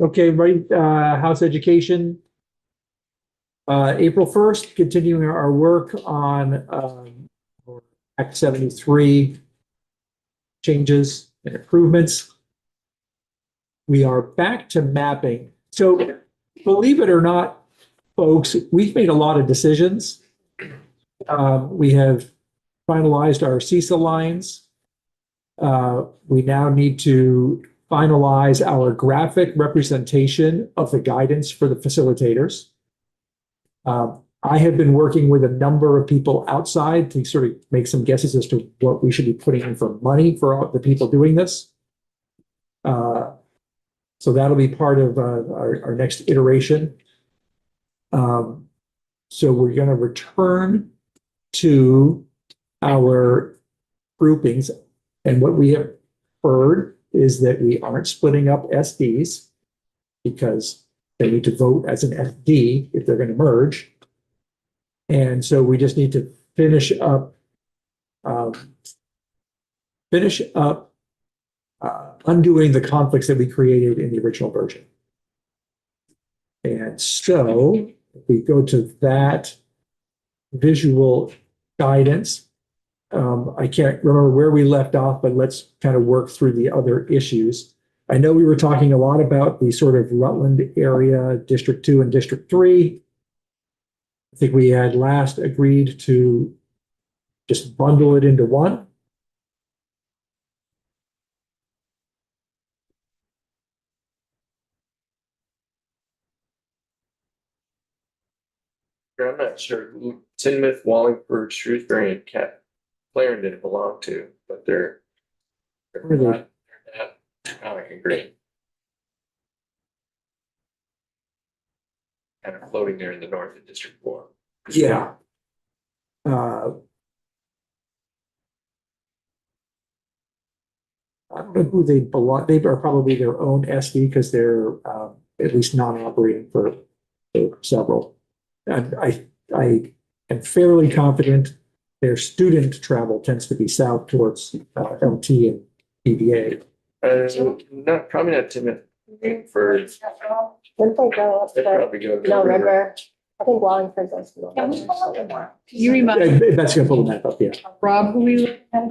Okay, right, House Education. April 1st, continuing our work on Act 73 changes and improvements. We are back to mapping. So believe it or not, folks, we've made a lot of decisions. We have finalized our CISA lines. We now need to finalize our graphic representation of the guidance for the facilitators. I have been working with a number of people outside to sort of make some guesses as to what we should be putting in for money for the people doing this. So that'll be part of our next iteration. So we're going to return to our groupings. And what we have heard is that we aren't splitting up SDs because they need to vote as an SD if they're going to merge. And so we just need to finish up undoing the conflicts that we created in the original version. And so if we go to that visual guidance, I can't remember where we left off, but let's kind of work through the other issues. I know we were talking a lot about the sort of Rutland area, District 2 and District 3. I think we had last agreed to just bundle it into one. I'm not sure who Tinmouth, Wallingford, Shrewsbury, and Clarendon belong to, but they're not Taconic Green. Kind of floating there in the north of District 4. Yeah. I don't know who they belong. They are probably their own SD because they're at least non-operating for several. And I am fairly confident their student travel tends to be south towards LT and PBA. Probably not Tinmouth. For Wouldn't they go up they to probably go no river? I think Wallingford goes to Can we Mill pull up River. more? Can you remind That's going to pull the map up, yeah. Rob who we looked at?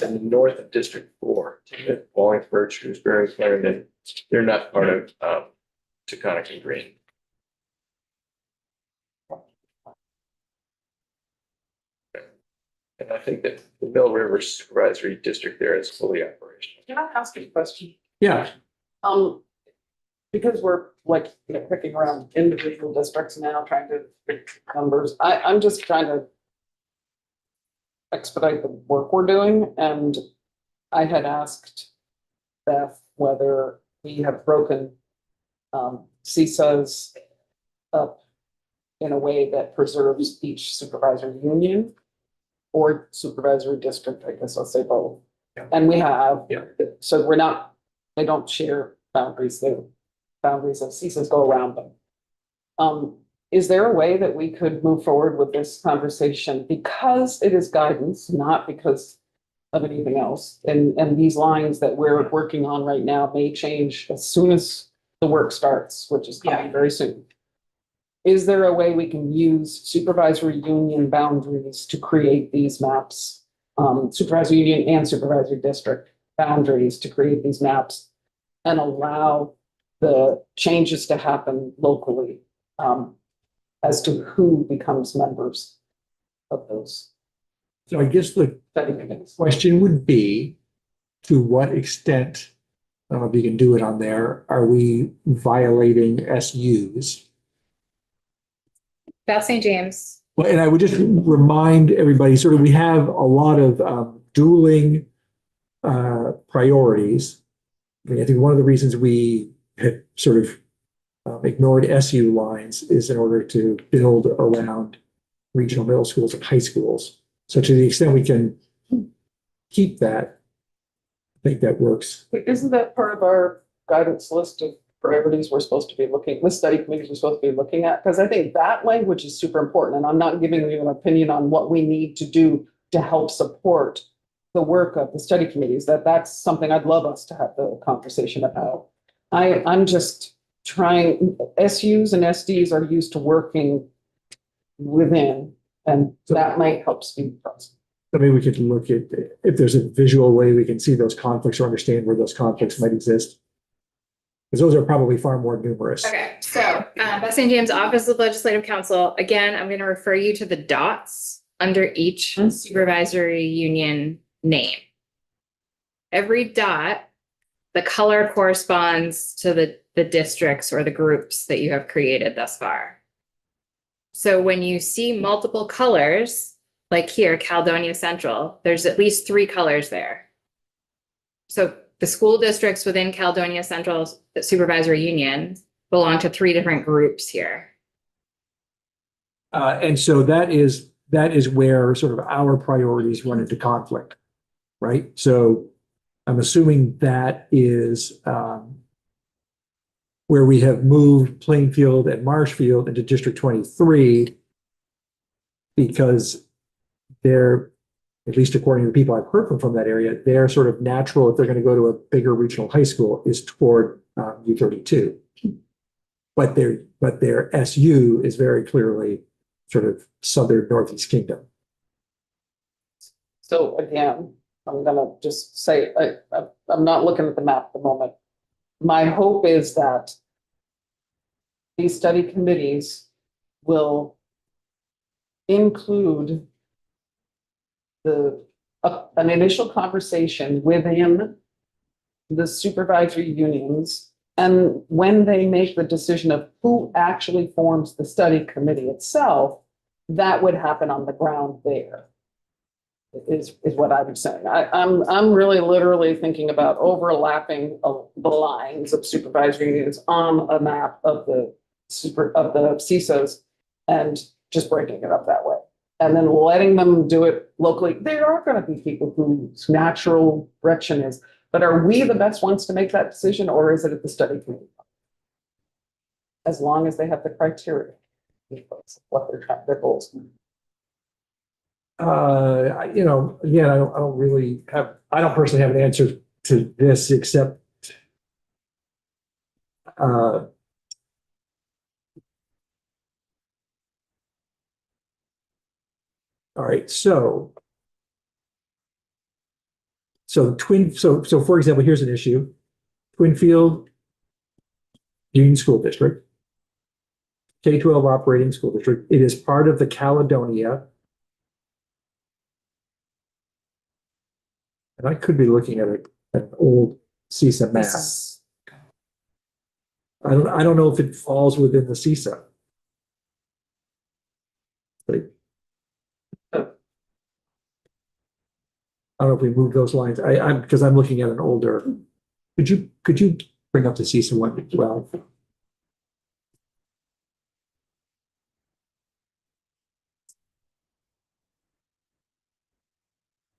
in the north of District 4, Tinmouth, Wallingford, Shrewsbury, Clarendon, they're not part of Taconic and Green. And I think that the Mill River Supervisory District there is fully operational. Can I ask you a question? Yeah. Because we're like, picking around individual districts now, trying to pick numbers, I'm just trying to expedite the work we're doing, and I had asked Beth whether we have broken CISAs up in a way that preserves each supervisory union or supervisory district, I guess I'll say both. Yeah. And we have. Yeah. So they don't share boundaries, the boundaries of CISAs go around them. Is there a way that we could move forward with this conversation because it is guidance, not because of anything else? And these lines that we're working on right now may change as soon as the work starts, which is coming very soon. Is there a way we can use supervisory union boundaries to create these maps? Supervisory union and supervisory district boundaries to create these maps and allow the changes to happen locally as to who becomes members of those So I guess the study committees. question would be, to what extent, I don't know if you can do it on there, are we violating SUs? Beth St. James. Well, and I would just remind everybody, sort of, we have a lot of dueling priorities. I mean, I think one of the reasons we had sort of ignored SU lines is in order to build around regional middle schools and high schools. So to the extent we can keep that, I think that works. Isn't that part of our guidance list of priorities we're supposed to be looking, the study committees we're supposed to be looking at? Because I think that language is super important, and I'm not giving you an opinion on what we need to do to help support the work of the study committees. That's something I'd love us to have the conversation about. I'm just trying, SUs and SDs are used to working within, and that might help speed the process. I mean, we could look at, if there's a visual way we can see those conflicts or understand where those conflicts might exist. Because those are probably far more numerous. Okay, so Beth St. James Office of Legislative Counsel, again, I'm gonna refer you to the dots under each supervisory union name. Every dot, the color corresponds to the districts or the groups that you have created thus far. So when you see multiple colors, like here, Caledonia Central, there's at least 3 colors there. So the school districts within Caledonia Central Supervisory Union belong to 3 different groups here. And so that is where sort of our priorities run into conflict, right? So I'm assuming that is where we have moved Plainfield and Marshfield into District 23 because they're, at least according to the people I've heard from that area, they're sort of natural, if they're going to go to a bigger regional high school, is toward U32. But their SU is very clearly sort of southern Northeast Kingdom. So again, I'm gonna just say, I'm not looking at the map at the moment. My hope is that these study committees will include an initial conversation within the supervisory unions. And when they make the decision of who actually forms the study committee itself, that would happen on the ground there. Is what I was saying. I'm really literally thinking about overlapping the lines of supervisory unions on a map of the CISOs and just breaking it up that way. And then letting them do it locally. There are going to be people whose natural direction is, but are we the best ones to make that decision, or is it at the study committee? As long as they have the criteria, what they're trying, their goals. You know, again, I don't personally have an answer to this except all right, so for example, here's an issue. Twinfield Union School District, K-12 operating school district. It is part of the Caledonia. And I could be looking at an old CISA map. I don't know if it falls within the CISA. But I don't know if we move those lines. Because I'm looking at an older. Could you bring up the CISA one as well?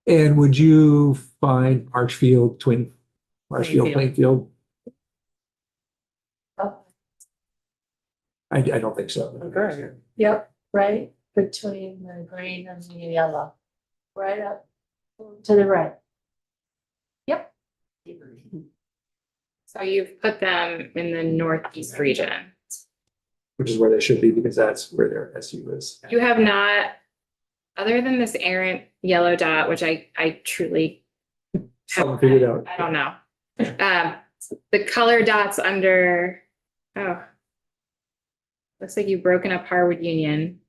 And would you find Marshfield, Plainfield? I don't think so. Okay. Yep, right between the green and the yellow. Right up to the right. Yep. So you've put them in the Northeast region. Which is where they should be because that's where their SU is. You have not, other than this errant yellow dot, which I truly Something figured out. I don't know. The color dots under, oh. Looks like you've broken up Harwood Union.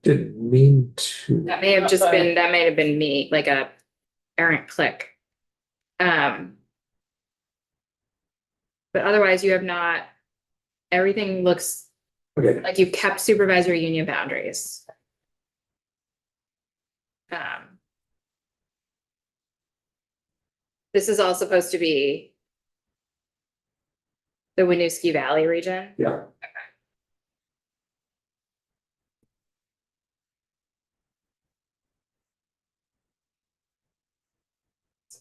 Didn't mean to. That may have just been, that may have been me, like a errant click. But otherwise you have not, everything looks Okay. like you've kept supervisory union boundaries. This is all supposed to be the Winooski Valley region. Yeah.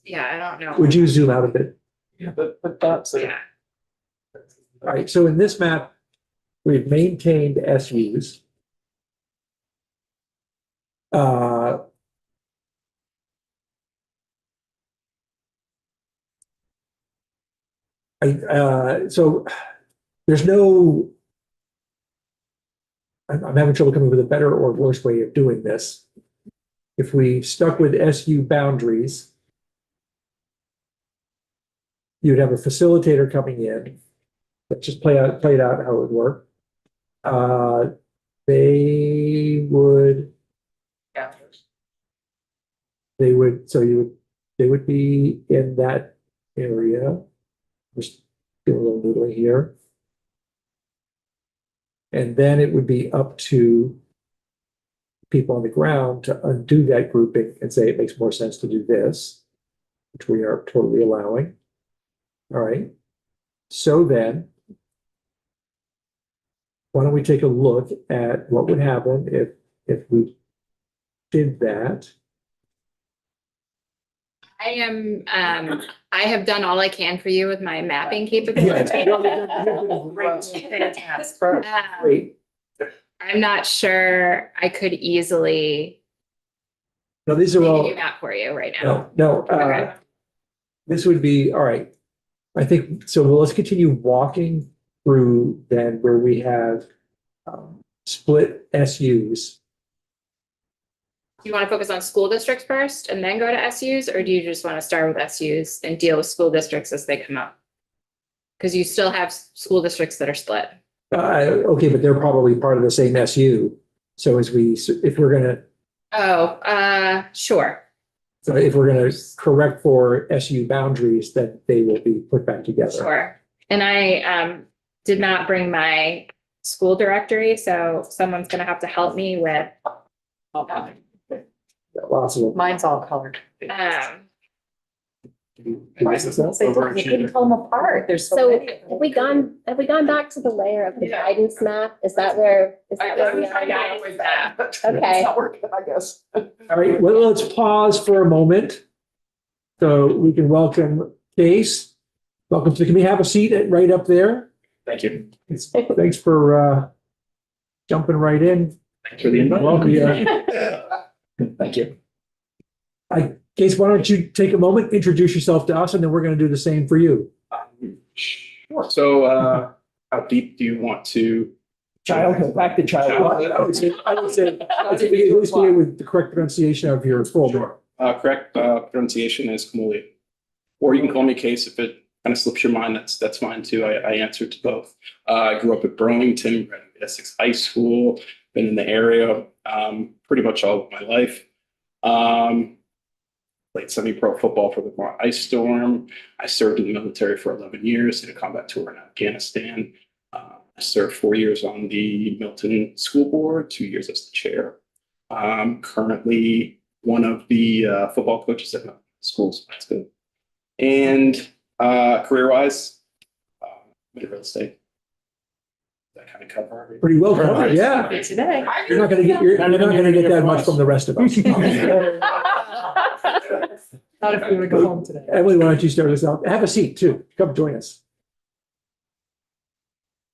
Yeah, I don't know. Would you zoom out a bit? Yeah, but that's it. Yeah, All right. So in this map, we've maintained SUs. So there's no, I'm having trouble coming with a better or worse way of doing this. If we stuck with SU boundaries, you'd have a facilitator coming in. Let's just play it out how it would work. They would, they would be in that area. Just doing a little noodling here. And then it would be up to people on the ground to undo that grouping and say it makes more sense to do this, which we are totally allowing. All right. So then, why don't we take a look at what would happen if we did that? I have done all I can for you with my mapping capability. Great. I'm not sure I could easily No, these are make a all, new map for you right now. no, Okay. this would be, all right. I think, so let's continue walking through then where we have split SUs. Do you want to focus on school districts first and then go to SUs, or do you just want to start with SUs and deal with school districts as they come up? Because you still have school districts that are split. Okay, but they're probably part of the same SU. So if we're gonna, Sure. so if we're gonna correct for SU boundaries, then they will be put back together. Sure. And I did not bring my school directory, so someone's gonna have to help me with. Lots of them. Mine's all colored. You couldn't pull them apart. There's so So many. have we gone back to the layer of the guidance map? Is that where we are? Okay. It's not working, I guess. All right, well, let's pause for a moment. So we can welcome Case. Welcome to, can we have a seat right up there? Thank you. Thanks for jumping right in. Thanks for the invite. Welcome, yeah. Thank you. Case, why don't you take a moment, introduce yourself to us, and then we're going to do the same for you. Sure. So, how deep do you want to? Childhood, back to childhood. I would say, at least begin with the correct pronunciation of your full name. Sure. Correct pronunciation is Kamuli. Or you can call me Case if it kind of slips your mind. That's fine too. I answer to both. I grew up at Burlington, went to Essex High School, been in the area pretty much all of my life. Played semi-pro football for the Vermont Ice Storm. I served in the military for 11 years, did a combat tour in Afghanistan. I served 4 years on the Milton School Board, 2 years as the chair. I'm currently one of the football coaches at Milton schools. That's good. And career-wise, I'm in real estate. That kind of cover everything. Pretty well covered, yeah. Today. You're not going to get that much from the rest of us. Not if we were to go home today. Emily, why don't you start us out? Have a seat too. Come join us.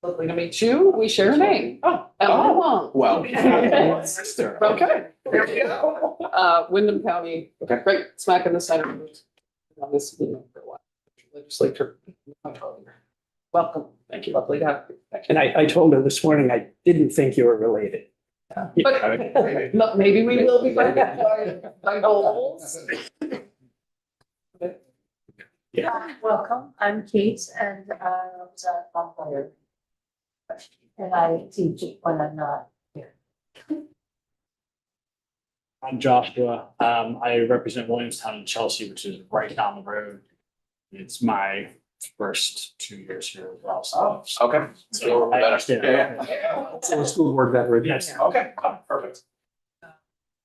Lovely to meet you. We share a name. Oh, Emily Wong. Well. Okay. There we go. Wyndham County, Okay. right smack in the center. On this, for a while. Legislature. Welcome. Thank you. Lovely to have you. And I told her this morning, I didn't think you were related. But no, maybe we will be. By goals. Welcome, I'm Kate and I was a umpire. And I teach when I'm not here. I'm Joshua. I represent Williamstown and Chelsea, which is right down the road. It's my first 2 years here as well. So, Okay. so I understand. Yeah. So a school board veteran. Yes. Okay, perfect.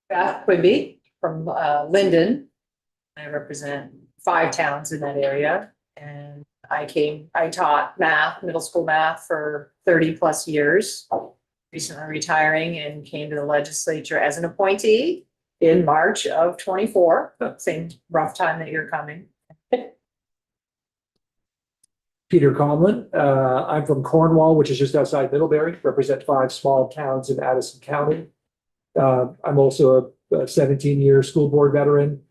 Beth Quimby from Linden. I represent 5 towns in that area. And I taught math, middle school math for 30 plus years. Recently retiring and came to the legislature as an appointee in March of 24, same rough time that you're coming. Peter Conlon. I'm from Cornwall, which is just outside Middlebury, represent 5 small towns in Addison County. I'm also a 17-year school board veteran,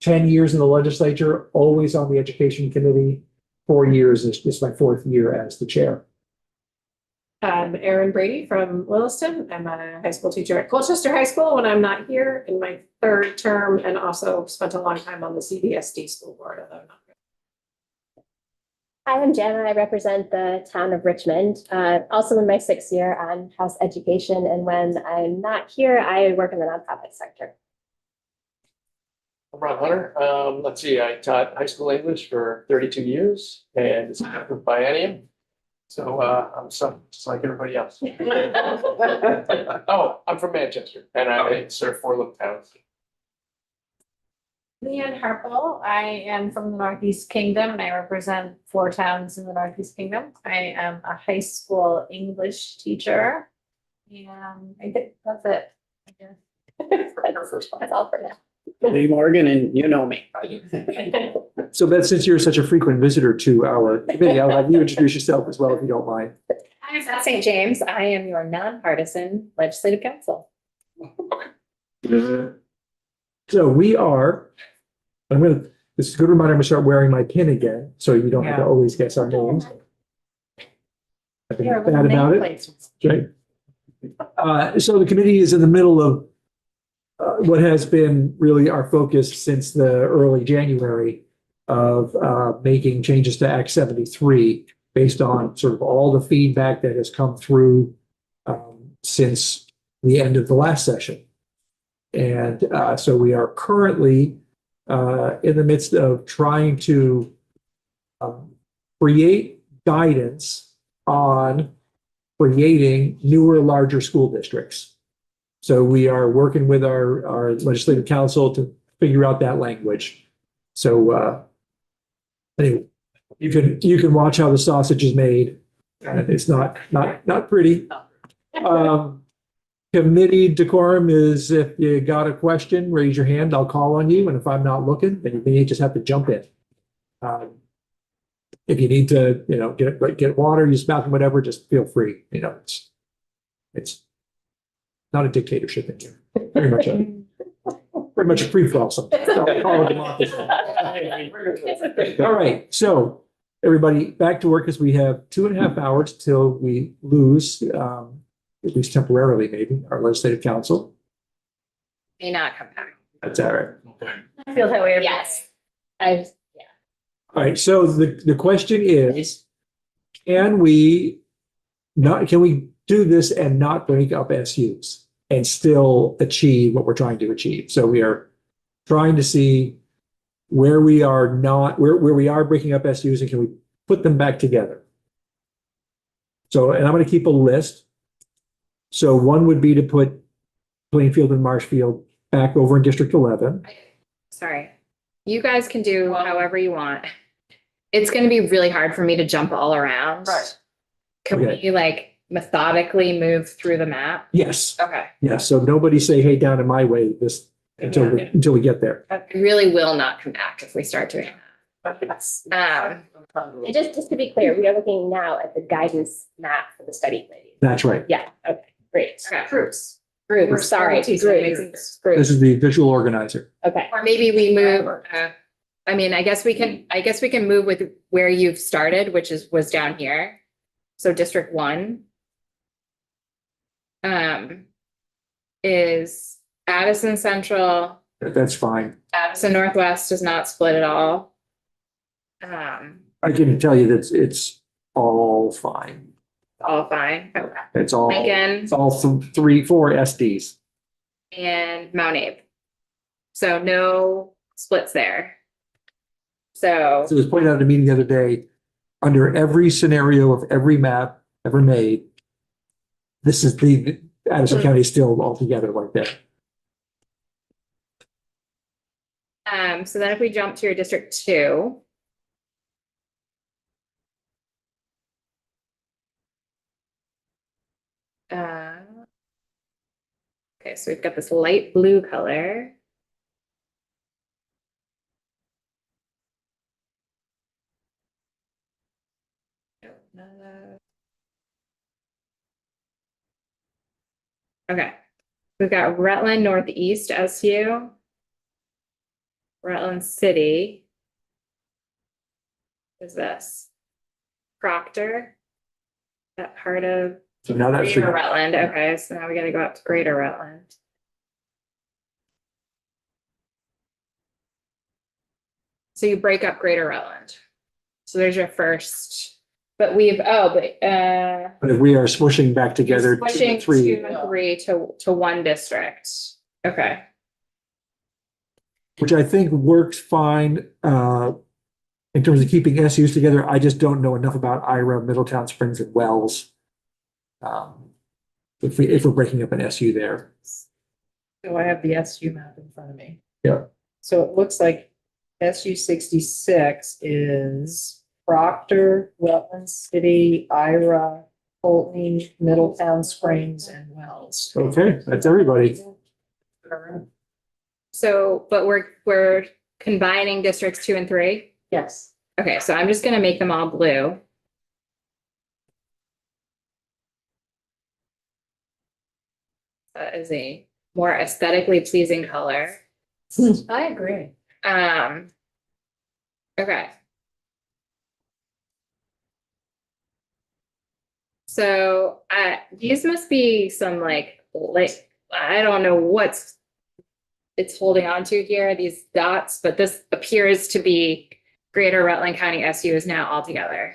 10 years in the legislature, always on the education committee, 4 years. This is my 4th year as the chair. I'm Erin Brady from Williston. I'm a high school teacher at Colchester High School when I'm not here in my 3rd term, and also spent a long time on the CBSD school board, although not. Hi, I'm Jana. I represent the town of Richmond. Also in my 6th year on House Education, and when I'm not here, I work in the nonprofit sector. I'm Ron Hunter. Let's see, I taught high school English for 32 years and it's a biennium. So, I'm some, just like everybody else. Oh, I'm from Manchester and I serve 4 little towns. Leanne Harple, I am from the Northeast Kingdom and I represent 4 towns in the Northeast Kingdom. I am a high school English teacher. And I think that's it. I guess. That's all for now. Lee Morgan, and you know me. So Beth, since you're such a frequent visitor to our committee, I'll have you introduce yourself as well, if you don't mind. I'm Beth St. James. I am your nonpartisan legislative counsel. So we are, this is a good reminder, I'm gonna start wearing my pin again, so you don't have to always guess our names. I think bad about it. Okay. So the committee is in the middle of what has been really our focus since the early January of making changes to Act 73 based on sort of all the feedback that has come through since the end of the last session. And so we are currently in the midst of trying to create guidance on creating newer, larger school districts. So we are working with our legislative council to figure out that language. So anyway, you can watch how the sausage is made. It's not pretty. Committee decorum is if you got a question, raise your hand. I'll call on you, and if I'm not looking, then you just have to jump in. If you need to, get water, use the bathroom, whatever, just feel free. It's not a dictatorship in here. Very much a free for all. All right, so everybody back to work as we have 2.5 hours till we lose, at least temporarily, maybe, our legislative council. May not come back. That's all right. I feel that way. every Yes. day. All right, so the question is, can we do this and not break up SUs and still achieve what we're trying to achieve? So we are trying to see where we are breaking up SUs and can we put them back together? So, and I'm going to keep a list. So one would be to put Plainfield and Marshfield back over in District 11. Sorry. You guys can do however you want. It's going to be really hard for me to jump all around. Right. Can Okay. we methodically move through the map? Yes, Okay. yes. So nobody say, hey, down in my way, this until we get there. I really will not come back if we start doing That's- that. And just to be clear, we are looking now at the guidance map for the study committee. That's right. Yeah, okay, great. Okay. Groups. Groups, sorry, Groups. groups. This is the visual organizer. Okay. Or maybe we move, I guess we can move with where you've started, which was down here. So District 1 is Addison Central. That's fine. Addison Northwest is not split at all. I can tell you that it's all fine. All fine. Okay. It's all, Lincoln it's all 3, 4 SDs. and Mount Abe. So no splits there. So So it was pointed out to me the other day, under every scenario of every map ever made, this is the Addison County is still all together like that. so then if we jump to your District 2. Okay, so we've got this light blue color. Okay, we've got Rutland Northeast SU. Rutland City. is this? Proctor? That part of So now that should, Greater Rutland, okay, so now we gotta go up to Greater Rutland. So you break up Greater Rutland. So there's your first, but but if we are smushing back together two pushing and three, 2 and 3 to one district. Okay, which I think works fine, in terms of keeping SUs together. I just don't know enough about Ira, Middletown Springs and Wells. If we're breaking up an SU there. So I have the SU map in front of me. Yeah. So it looks like SU 66 is Proctor, Rutland City, Ira, Pulteney, Middletown Springs, and Wells. Okay, that's everybody. so, but we're combining districts 2 and 3. Yes. Okay, so I'm just gonna make them all blue. That is a more aesthetically pleasing color. I agree. Okay. So, these must be some like, I don't know what's it's holding on to here, these dots, but this appears to be Greater Rutland County SU is now all together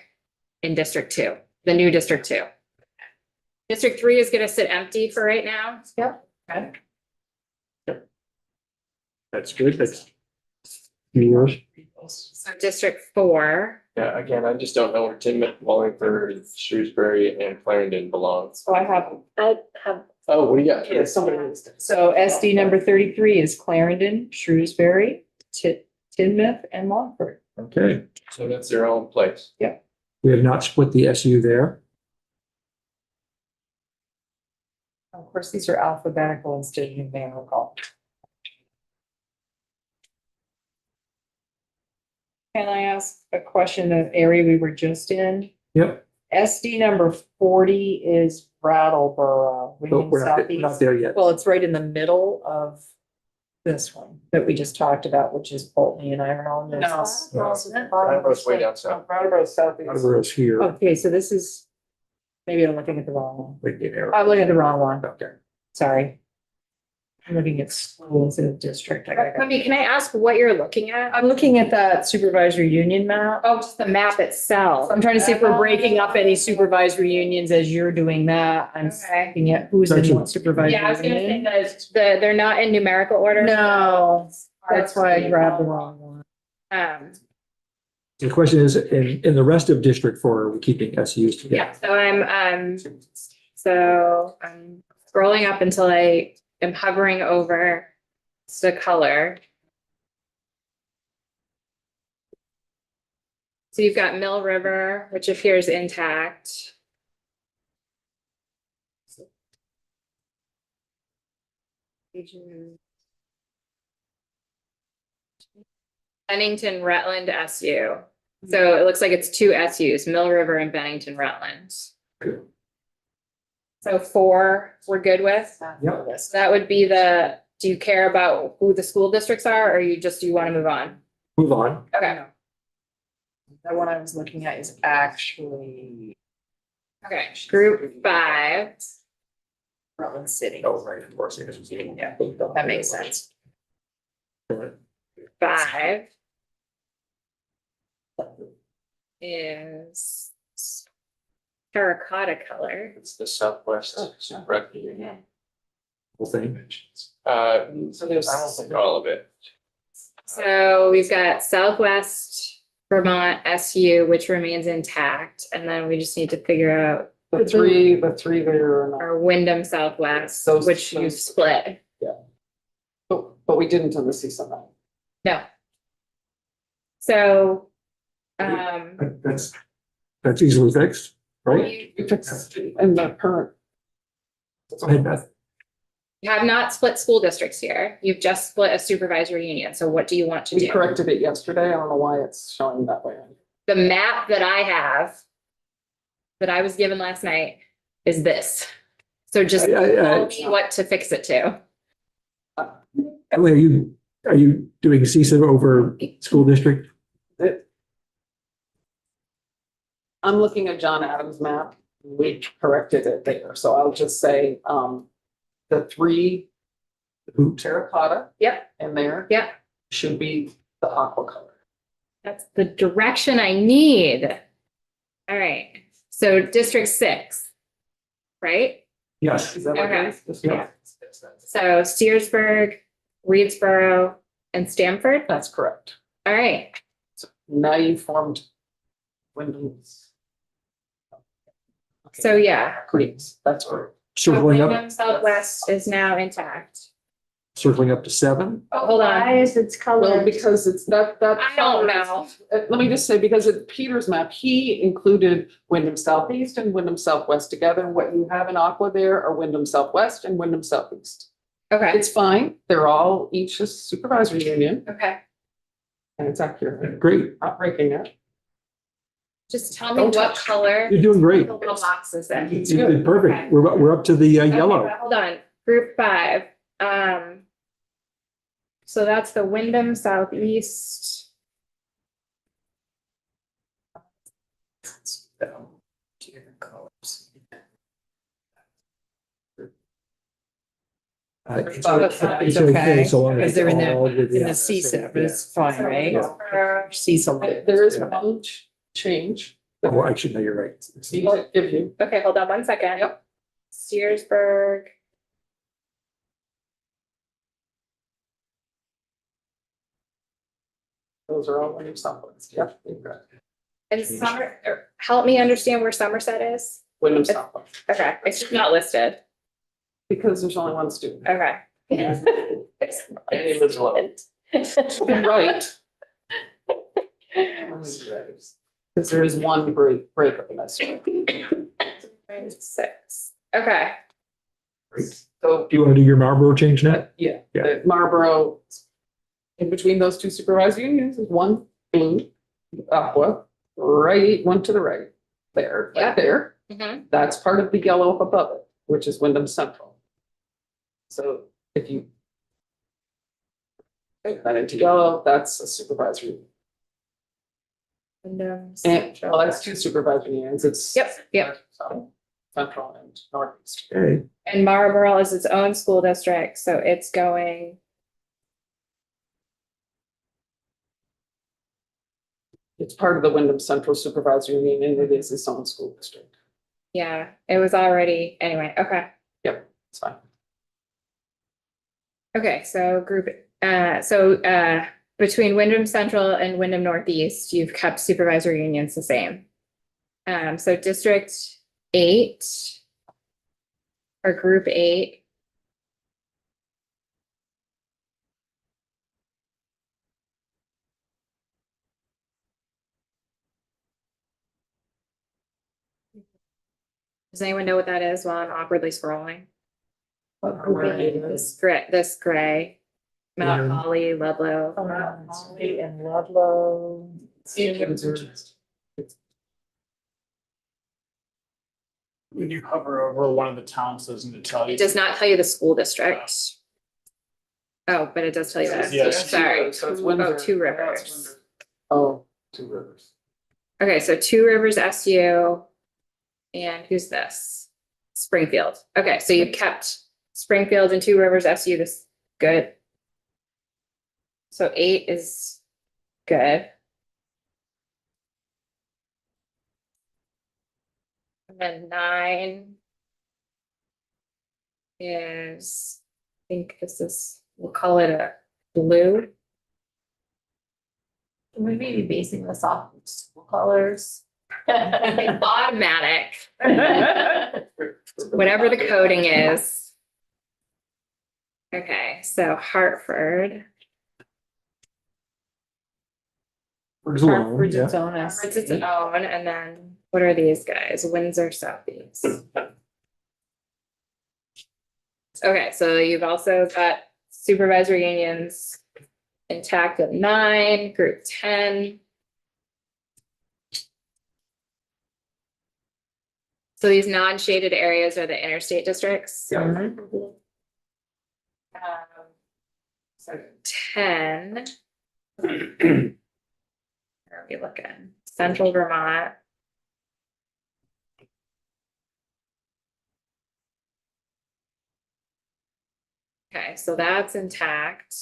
in District 2, the new District 2. District 3 is gonna sit empty for right now. Yep. Okay. That's good. That's yours. So District 4, Yeah, again, I just don't know where Timoth, Wallingford, Shrewsbury and Clarendon belongs. So I have, I have, Oh, what do you got? yeah, somebody needs to. So SD number 33 is Clarendon, Shrewsbury, Timoth, and Longford. Okay, So that's their own place. we have not split the SU there. Of course, these are alphabetical instead of numerical. Can I ask a question, the area we were just in? Yep. SD number 40 is Brattleboro, But William we're not Southeast. there yet. Well, it's right in the middle of this one that we just talked about, which is Pulteney and Iron. Brattleboro's way down south. Brattleboro Southeast. Brattleboro's here. Okay, so this is, maybe I'm looking at the wrong one. Right there. I'm looking at the wrong one. Okay. Sorry. I'm looking at schools in the district. Cody, can I ask what you're looking at? I'm looking at that supervisory union map. Oh, just the map itself. I'm trying to see if we're breaking up any supervisory unions as you're doing that. I'm Okay. looking at who's in what supervisory Yeah, I was gonna say union. that they're not in numerical order. No, that's why I grabbed the wrong one. The question is, in the rest of District 4, are we keeping SUs together? Yeah, so I'm scrolling up until I am hovering over the color. So you've got Mill River, which appears intact. Bennington Rutland SU. So it looks like it's 2 SUs, Mill River and Bennington Rutland. So 4, we're good with? Yep. So that would be do you care about who the school districts are, or you want to move on? Move on. Okay, That one I was looking at is actually okay, group 5. Rutland City. Oh, right, of course. Yeah, that makes sense. 5 is terracotta color. It's the Southwest Rugby Union. Whole thing. So there's, I don't think all of it. So we've got Southwest Vermont SU, which remains intact, and then we just need to figure out The three there are not, our Wyndham Southwest, Those- which you've those- split. but we didn't on the CISA map. No. So, That's easily fixed, right? We fixed it in the current. Go ahead, Beth. you have not split school districts here. You've just split a supervisory union. So what do you want to We do? corrected it yesterday. I don't know why it's showing that way. The map that I have, that I was given last night, is this. So just tell me what to fix it to. Emily, are you doing CISA over school district? I'm looking at John Adams' map. We corrected it there, so I'll just say, the three terracotta. Yep. In there. Yep. Should be the aqua color. That's the direction I need. All right, so District 6, right? Yes. Is that what Okay. it is? Yeah. So Steersburg, Reedsboro, and Stamford. That's correct. All right, So now you formed Wyndham's. Okay. so yeah. Queens, that's great. Circling Wyndham up, Southwest is now intact. circling up to 7. Oh, hold on. Why is its color? Well, because it's that. I don't know. Let me just say, because at Peter's map, he included Wyndham Southeast and Wyndham Southwest together. What you have in aqua there are Wyndham Southwest and Wyndham Southeast. Okay, It's fine. They're all each a supervisory union okay. and it's accurate. Great. Not breaking it. Just tell me Don't what touch. color You're doing great. the little box is in. You did perfect. We're up to the Okay, yellow. but hold on, Group 5. So that's the Wyndham Southeast. It's It's okay, so long as because they're in it's all within In the the CISA, same- but it's fine, right? Reedsboro. CISA. There is one change. Yeah. Oh, actually, no, you're right. Need to give you. Okay, hold on 1 second. Yep. Steersburg. Those are all Wyndham Southwest. Yep. And help me understand where Somerset is. Wyndham Southwest, Okay, it's just not listed. because there's only one student. Okay. And he lives alone. Right. Because there is one breakup in that story. 6. Okay, So, Do you want to do your Marlboro change now? yeah, Yeah. the Marlboro, in between those two supervisory unions is one blue, aqua, right, one to the right, there, Yeah. right there. Mhm. That's part of the yellow up above it, which is Wyndham Central. So if you take that into yellow, that's a supervisory. Wyndham And, Central. well, that's two supervisory unions, it's. Yep. So, Central and Northeast. Okay. And Marlboro is its own school district, so it's going, It's part of the Wyndham Central Supervisory Union and it is its own school district. yeah, it was already, anyway, okay. Yep, it's fine. Okay, so between Wyndham Central and Wyndham Northeast, you've kept supervisory unions the same. So District 8 or Group 8. Does anyone know what that is while I'm awkwardly scrolling? What group it This gray, Mount Holly, Ludlow. Holly and Ludlow. When you hover over one of the towns, doesn't it tell you? It does not tell you the school district. Oh, but it does tell you that. Yes. Sorry. So it's Windsor. Oh, Two Yeah, it's Rivers. Windsor. Oh, Two Rivers. Okay, so Two Rivers SU. And who's this? Springfield. Okay, so you've kept Springfield and Two Rivers SU. This good. So 8 is good. And then 9 is, I think this is, we'll call it a blue. We may be basing this off of school colors. Automatic, whatever the coding is. Okay, so Hartford. Hartford's alone, Hartford's yeah. its own Hartford's its SC. own, and then what are these guys? Windsor Southeast. Okay, so you've also got supervisory unions intact at 9, Group 10. So these non-shaded areas are the interstate districts. Yeah. So 10. Where are we looking? Central Vermont. Okay, so that's intact.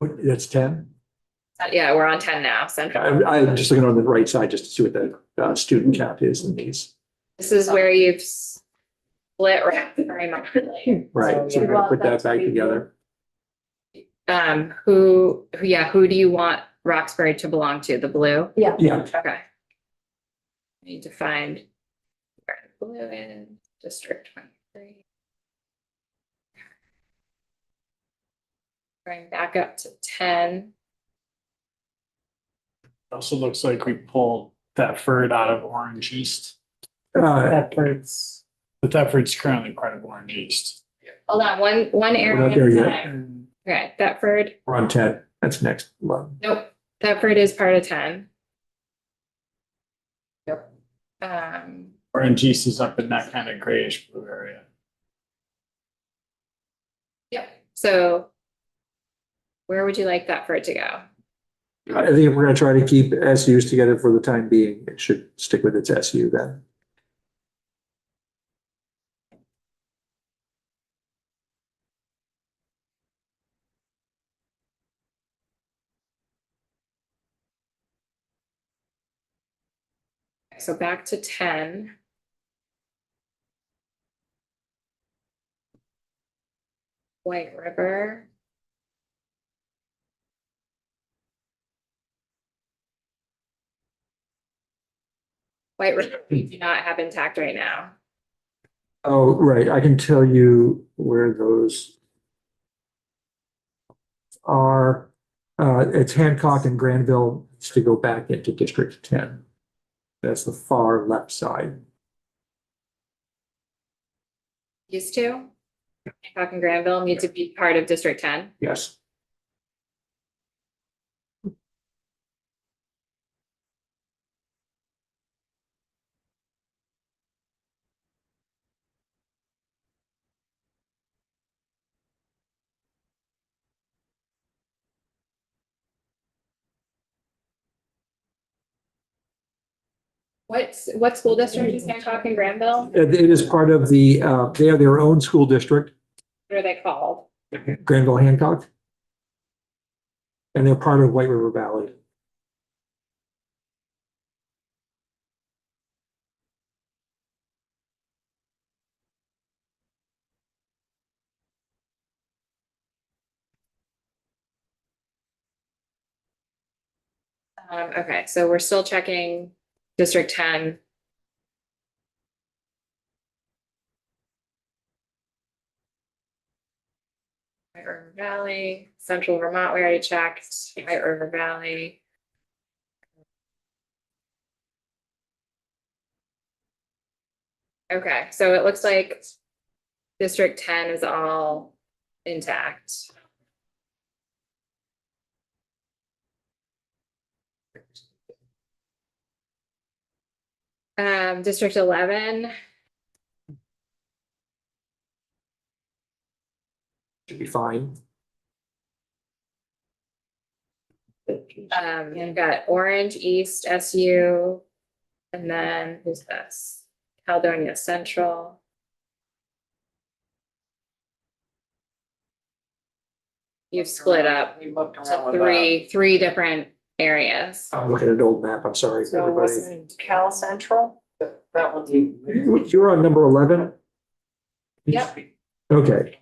That's 10. Yeah, we're on 10 now, central. I'm just looking on the right side just to see what the student count is in these. This is where you've split Roxbury monthly. Right, so we're gonna put that back together. Who do you want Roxbury to belong to? The blue? Yeah. Yeah, Okay. Need to find where the blue is, District 23. Going back up to 10. Also looks like we pulled Thetford out of Orange East. Bedford's. But Thetford's currently part of Orange East. Hold on, one area. We're not there at a yet. time. Okay, Thetford, We're on 10. That's next one. nope, Thetford is part of 10. Yep. Orange East is up in that kind of grayish blue area. Yep. So where would you like Thetford to go? I think if we're gonna try to keep SUs together for the time being, it should stick with its SU then. So back to 10. White River. White River, we do not have intact right now. Oh, right, I can tell you where those are. It's Hancock and Granville needs to go back into District 10. That's the far left side. Used to. Hancock and Granville need to be part of District 10. Yes. What school district is Hancock and Granville? It is part of the, they have their own school district, What are they called? Granville Hancock. And they're part of White River Valley. Okay, so we're still checking District 10. White River Valley, Central Vermont, we already checked, White River Valley. Okay, so it looks like District 10 is all intact. District 11, Should be fine. you've got Orange, East, SU, and then who's this? Caledonia Central. You've split up We looked to around with that. three different areas. I'm looking at an old map, I'm sorry, So everybody. wasn't Cal Central? That would be. You're on number 11? Yep. Okay.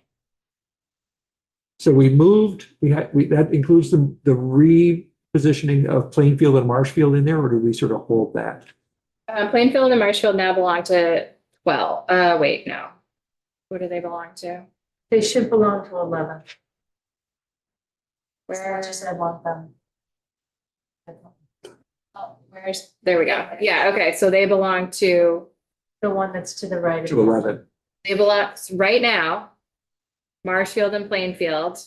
So we moved, that includes the repositioning of Plainfield and Marshfield in there, or do we sort of hold that? Plainfield and Marshfield now belong to 12. Wait, no. Who do they belong to? They should belong to 11. Where? I want them. Oh, there we go. Yeah, okay, so they belong to, The one that's to the right. of To you. 11. they belong, right now, Marshfield and Plainfield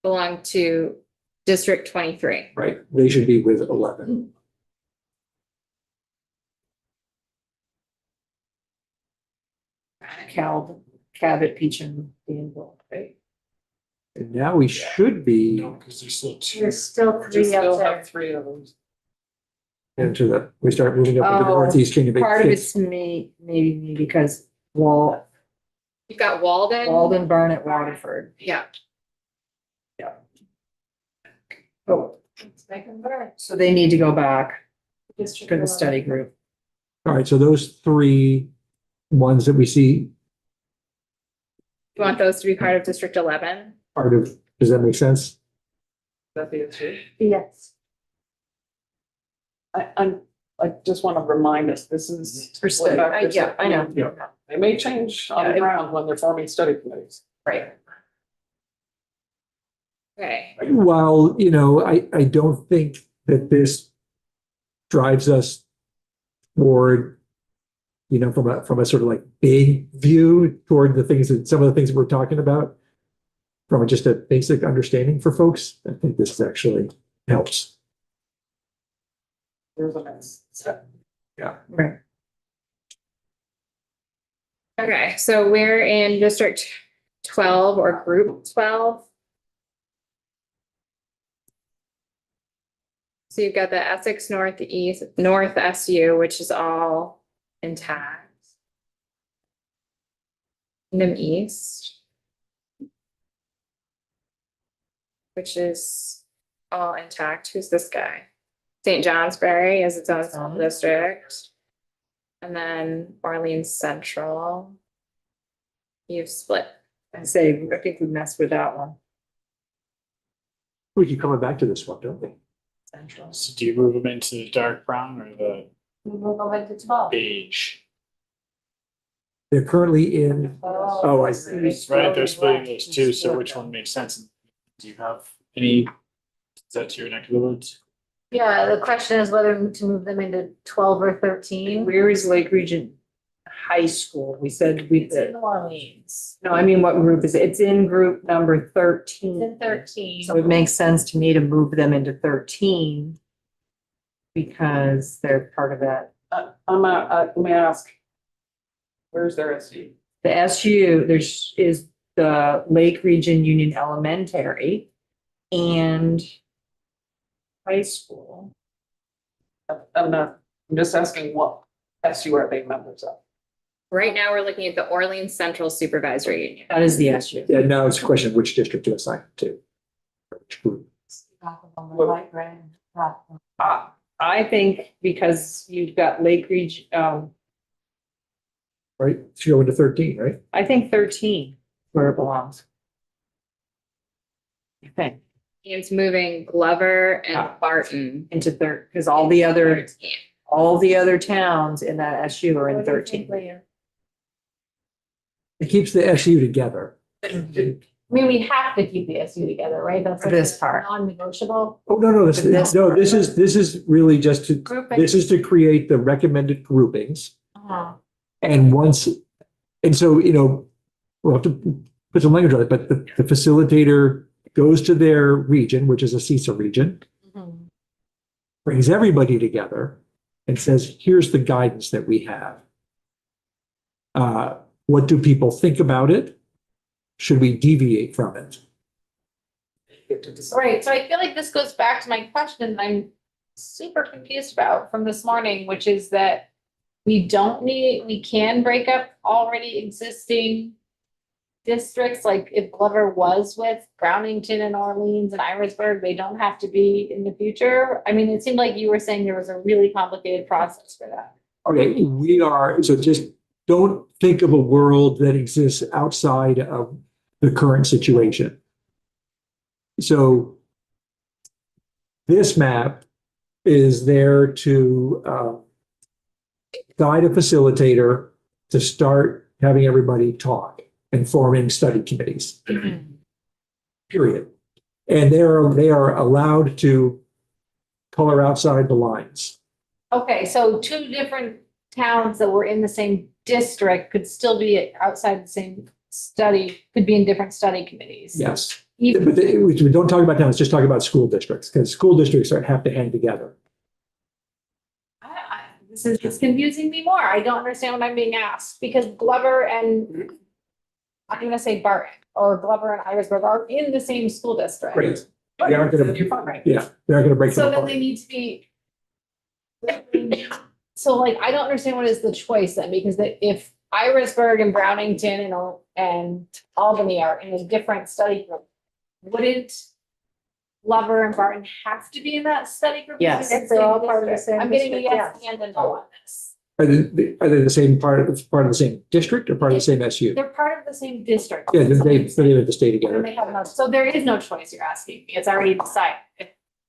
belong to District 23. Right, they should be with 11. Cal, Cabot, Peach and Danville, right? And now we should be No, because there's still two. There's still We 3 still up there. have 3 of them. into we start moving up into Oh, Northeast Kingdom. Part of it's maybe because You've got Walden. Walden, Barnet, Waterford. Yeah, Oh, Let's make them better. so they need to go back District for the 11. study group. All right, so those three ones that we see you want those to be part of District 11? part of, does that make sense? That the issue? Yes. I just want to remind us, this is. For study, yeah, I know. Yeah. They may change on Yeah, the ground when they're forming study committees. Right. Okay, While, you know, I don't think that this drives us toward, you know, from a sort of like big view toward the things that, some of the things we're talking about, from just a basic understanding for folks, I think this actually helps. There's a mess. Right. okay, so we're in District 12 or Group 12. So you've got the Essex North SU, which is all intact. Kingdom East, which is all intact. Who's this guy? St. Johnsbury is its own school district. And then Orleans Central. You've split. I say, I think we messed with that one. We keep coming back to this one, don't we? Central. So do you move them into the dark brown or the We will go into 12. beige? They're currently in, oh, I see. Right, they're splitting those two, so which one makes sense? Do you have any, is that your neck of the woods? Yeah, the question is whether to move them into 12 or 13. Where is Lake Region High School? We said we, It's in New Orleans. no, I mean, what group is it? It's in group number It's 13. in 13. So it makes sense to me to move them into 13 because they're part of that. Let me ask. Where's their SU? The SU, is the Lake Region Union Elementary and high school. I'm just asking what SU are they members of? Right now, we're looking at the Orleans Central Supervisory Union. That is the SU. Yeah, now it's a question of which district to assign it to. Which group. I think because you've got Lake Region, Right, so you go into 13, right? I think 13 where it belongs. I think It's moving Glover and Ah. Barton. into third, because all the other towns in that SU are in 13. It keeps the SU together. I mean, we have to keep the SU together, right? That's For this part. non-negotiable. Oh, no, But this- no, this is really just to, Grouping. this is to create the recommended groupings. Uh-huh. And once, and so, you know, we'll have to put some language on it, but the facilitator goes to their region, which is a CISA region, Mhm. brings everybody together and says, here's the guidance that we have. What do people think about it? Should we deviate from it? Right, so I feel like this goes back to my question that I'm super confused about from this morning, which is that we can break up already existing districts, like if Glover was with Brownington and Orleans and Irisburg, they don't have to be in the future. I mean, it seemed like you were saying there was a really complicated process for that. Okay, so just don't think of a world that exists outside of the current situation. So this map is there to guide a facilitator to start having everybody talk and forming study committees. Period. And they are allowed to color outside the lines. Okay, so two different towns that were in the same district could still be outside the same study, could be in different study committees. Yes. Even- But we don't talk about towns, just talk about school districts, because school districts have to hang together. This is confusing me more. I don't understand what I'm being asked, because Glover and I'm gonna say Barton or Glover and Irisburg are in the same school district. Great. They aren't gonna, You're fine, right? yeah, they're not gonna break So them then apart. they need to be. So like, I don't understand what is the choice then, because if Irisburg and Brownington and Albany are in a different study group. Wouldn't Glover and Barton have to be in that study group? Yes. Because They're all part of the same I'm getting a district, yes and a no on this. Are they the same part of the same district or part of the same SU? They're part of the same district. Yeah, then they have to stay And together. they have no, so there is no choice, you're asking me. It's already decided.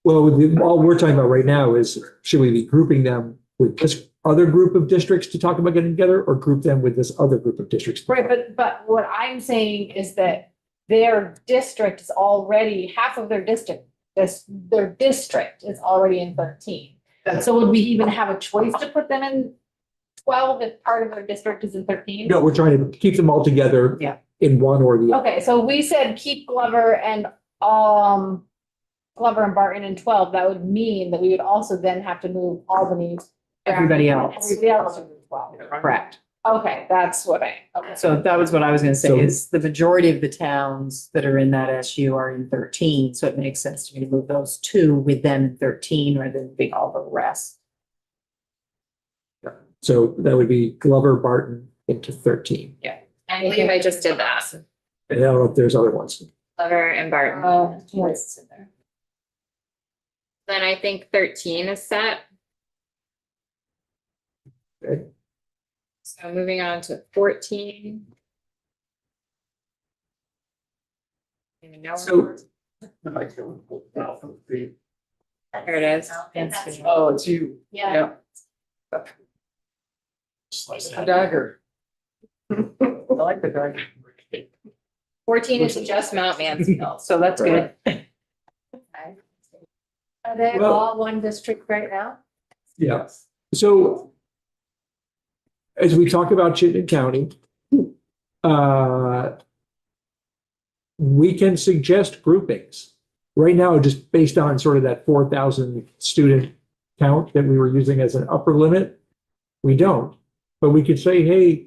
Well, all we're talking about right now is, should we be grouping them with this other group of districts to talk about getting together, or group them with this other group of districts? Right, but what I'm saying is that their district is already, half of their district, their district is already in 13. So would we even have a choice to put them in 12 if part of their district is in 13? No, we're trying to keep them all together. Yeah. In one or the other. Okay, so we said keep Glover and Barton in 12. That would mean that we would also then have to move Albany. Everybody else. Everybody else to 12. Correct. Okay, that's what okay. So that was what I was gonna say, So- is the majority of the towns that are in that SU are in 13, so it makes sense to me to move those two with them in 13 rather than moving all the rest. So that would be Glover, Barton into 13. I believe I just did that. And I don't know if there's other ones. Glover and Barton. Yes. Then I think 13 is set. Okay. So moving on to 14. And now So- there it is. Oh, it's you. Yeah. A dagger. I like the dagger. 14 is just Mount Mansfield. So that's good. Are they Well- all one district right now? Yeah. So as we talk about Chittenden County, we can suggest groupings. Right now, just based on sort of that 4,000 student count that we were using as an upper limit, we don't. But we could say, hey,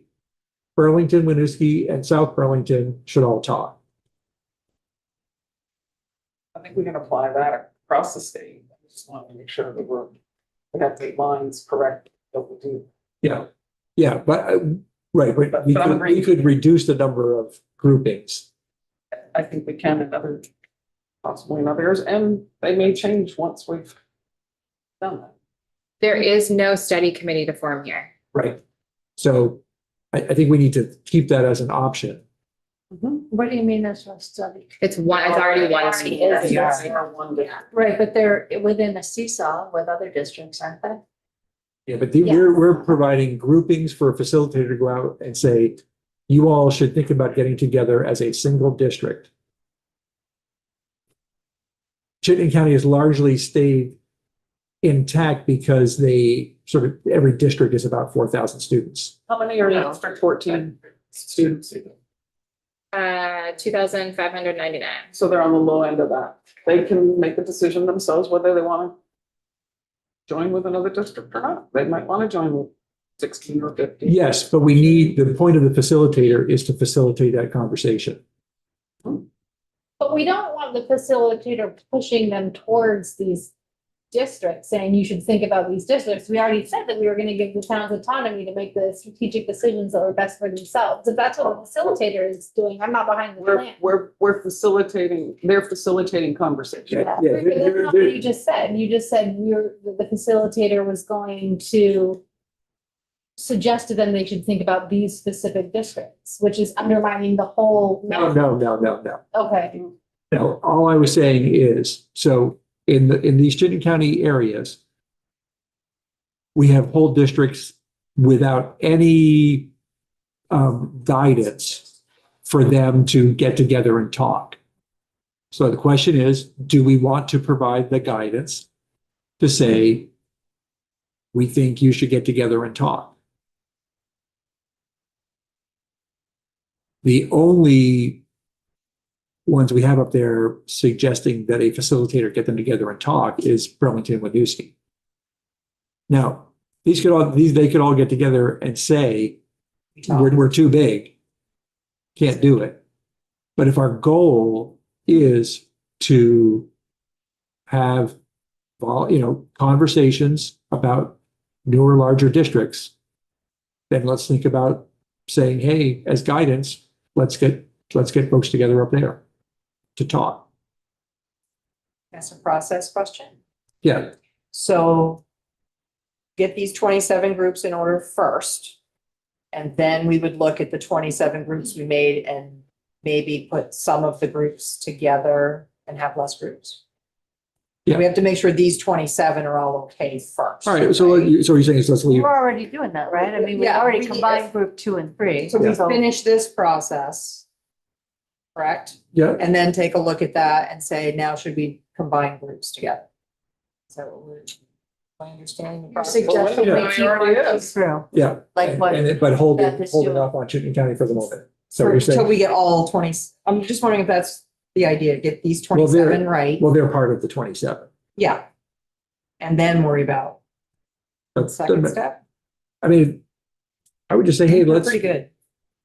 Burlington, Winooski, and South Burlington should all talk. I think we can apply that across the state. I just want to make sure that we have the lines correct. That we do. Yeah, yeah, but, right, but we But I'm could, agreeing. we could reduce the number of groupings. I think we can in other, possibly in others, and they may change once we've done that. There is no study committee to form here. Right. So I think we need to keep that as an option. What do you mean that's a study? It's already one Already seat. is. Yes, they are one day. Right, but they're within a seesaw with other districts, aren't they? Yeah, but we're providing groupings for a facilitator to go out and say, you all should think about getting together as a single district. Chittenden County has largely stayed intact because they sort of, every district is about 4,000 students. How many are in District 14 students? 2,599. So they're on the low end of that. They can make a decision themselves whether they want to join with another district or not. They might want to join with 16 or 15. Yes, but the point of the facilitator is to facilitate that conversation. But we don't want the facilitator pushing them towards these districts, saying you should think about these districts. We already said that we were gonna give the towns autonomy to make the strategic decisions that are best for themselves. If that's what the facilitator is doing, I'm not behind the plan. We're facilitating, they're facilitating conversation. Yeah, But that's not what you just said. You just said the facilitator was going to suggest to them they should think about these specific districts, which is undermining the whole. No. Okay, No, all I was saying is, so in these Chittenden County areas, we have whole districts without any guidance for them to get together and talk. So the question is, do we want to provide the guidance to say, we think you should get together and talk? The only ones we have up there suggesting that a facilitator get them together and talk is Burlington and Winooski. Now, they could all get together and say, we're too big, can't do it. But if our goal is to have, conversations about newer, larger districts, then let's think about saying, hey, as guidance, let's get folks together up there to talk. That's a process question. Yeah, So get these 27 groups in order first. And then we would look at the 27 groups we made and maybe put some of the groups together and have less groups. Yeah. We have to make sure these 27 are all okay first. all right, so you're saying is let's leave, We're already doing that, right? I mean, we Yeah, already we- combined group 2 and 3. So we Yeah. finish this process, correct? yeah, And then take a look at that and say, now should we combine groups together? So my understanding. the Your process? suggestion Yeah. we keep working through. yeah. Like what But holding Beth is doing. off on Chittenden County for the moment. So you're Until saying, we get all 20, I'm just wondering if that's the idea, get these Well, they're- 27 right, well, they're part of the 27. yeah. And then worry about the That's, second step. I mean, I would just say, hey, We're Pretty good.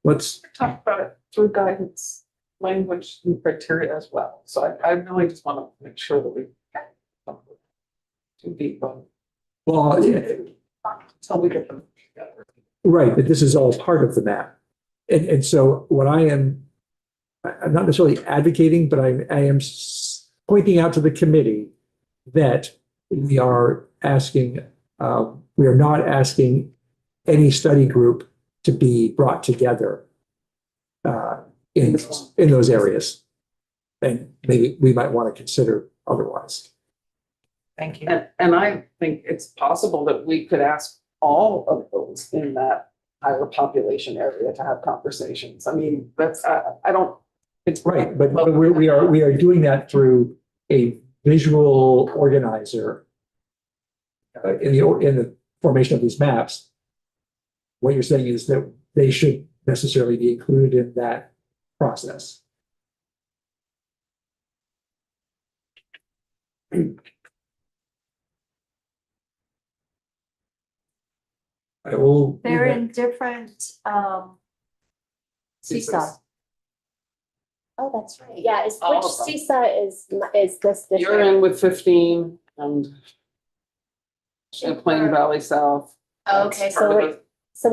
let's, Talk about it through guidance, language and criteria as well. So I really just want to make sure that we too deep on well, yeah, until we get them together. right, but this is all part of the map. And so what I'm not necessarily advocating, but I am pointing out to the committee that we are asking, we are not asking any study group to be brought together in those areas. And maybe we might want to consider otherwise. Thank you. And I think it's possible that we could ask all of those in that higher population area to have conversations. I mean, that's, I don't. It's Right, but we are doing that through a visual organizer in the formation of these maps. What you're saying is that they should necessarily be included in that process. I will. They're in different, seesaw. Oh, that's right. Yeah, is All which of them. CISA is this You're district? in with 15 and Champlain Valley South. Okay, so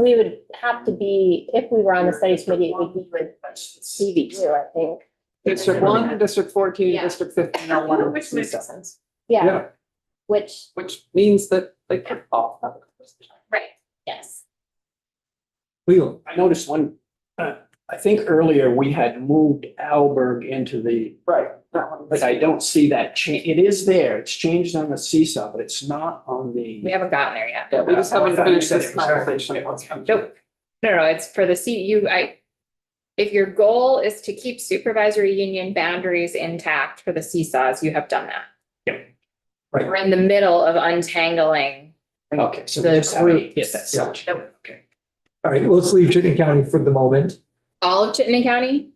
we would have to be, if we were on the studies committee, it would be with CV2, I think. District 1, District 14, Yeah. District 15 are one of Which makes CISA, sense. Yeah, which, which means that they could all have a conversation. right, yes. Leland. I noticed one, I think earlier we had moved Alberg into the, Right, that one. but I don't see that change. It is there. It's changed on the seesaw, but it's not on We the. haven't gotten there yet. Yeah, we just haven't I thought you finished said this it was there. conversation. Nope. No, it's for the if your goal is to keep supervisory union boundaries intact for the seesaws, you have done that. Yep. Right. We're in the middle of untangling. Okay, so The we just haven't groups. hit that section. Okay. All right, let's leave Chittenden County for the moment. All of Chittenden County?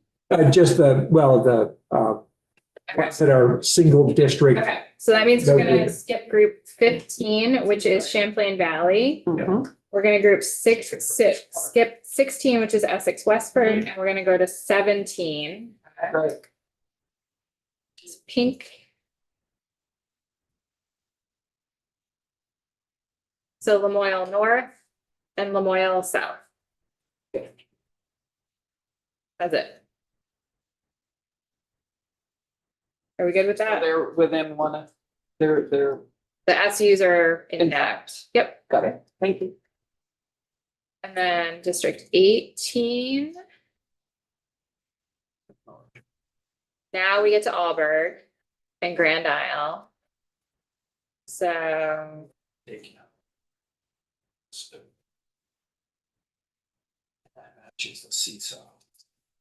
Just the ones that are single district. Okay, so that means we're No, gonna yeah. skip group 15, which is Champlain Valley. Mhm. We're gonna skip 16, which is Essex Westford, and we're gonna go to 17. Right. Which is pink. So Lamoille North and Lamoille South. That's it. Are we good with So that? they're within one of, they're, The SUs are intact. Yep. got it. Thank you. And then District 18. Now we get to Alberg and Grand Isle. So Taking out. So. That matches the seesaw.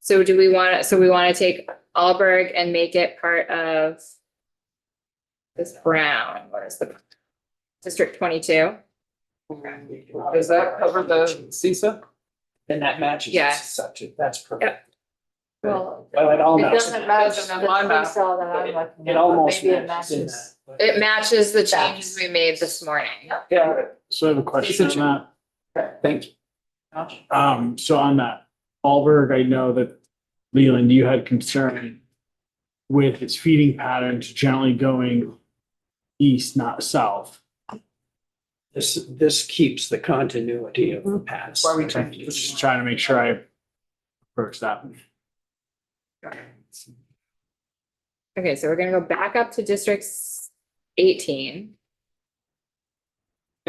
so do we want to, take Alberg and make it part of this brown, what is the District 22? Does that cover the CISA? Then that matches. the Yeah. seesaw too. That's perfect. Well, Well, it all it matches. doesn't match Doesn't the have my map, seesaw that I'm looking It at, but almost maybe it matches in matches. that. It matches the changes we made this morning. Yeah. So I have a question on Thank you. that. So on that, Alberg, I know that Leland, you had concern with its feeding patterns generally going east, not south. This keeps the continuity of the past. Why are we trying to do Just trying to make sure I approach that. Okay, so we're gonna go back up to districts 18.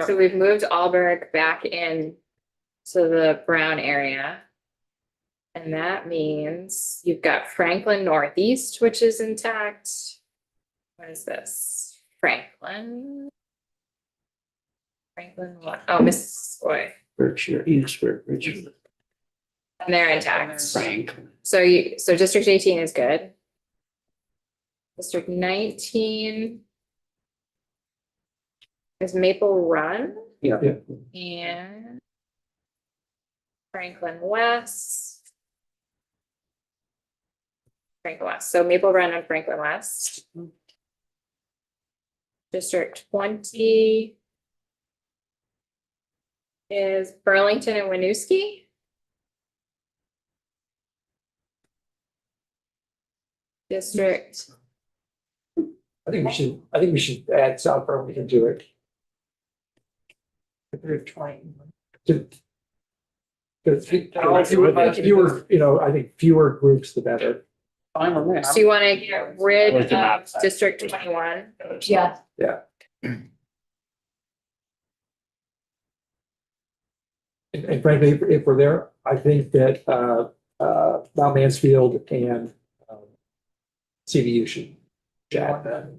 So we've moved Alberg back in to the brown area. And that means you've got Franklin Northeast, which is intact. What is this? Franklin? Franklin what? Oh, Boy, Berkshire, Eastford, Richmond, and they're intact. Franklin. So District 18 is good. District 19 is Maple Run Yeah. and Franklin West. Franklin West. So Maple Run and Franklin West. District 20 is Burlington and Winooski. District, I think we should add South Burlington to it. To- Fewer, I think fewer groups, the better. Fine with me. so you want to get rid Where's the map? of District 21? Yeah. And frankly, if we're there, I think that, Mount Mansfield and, CVU should add that.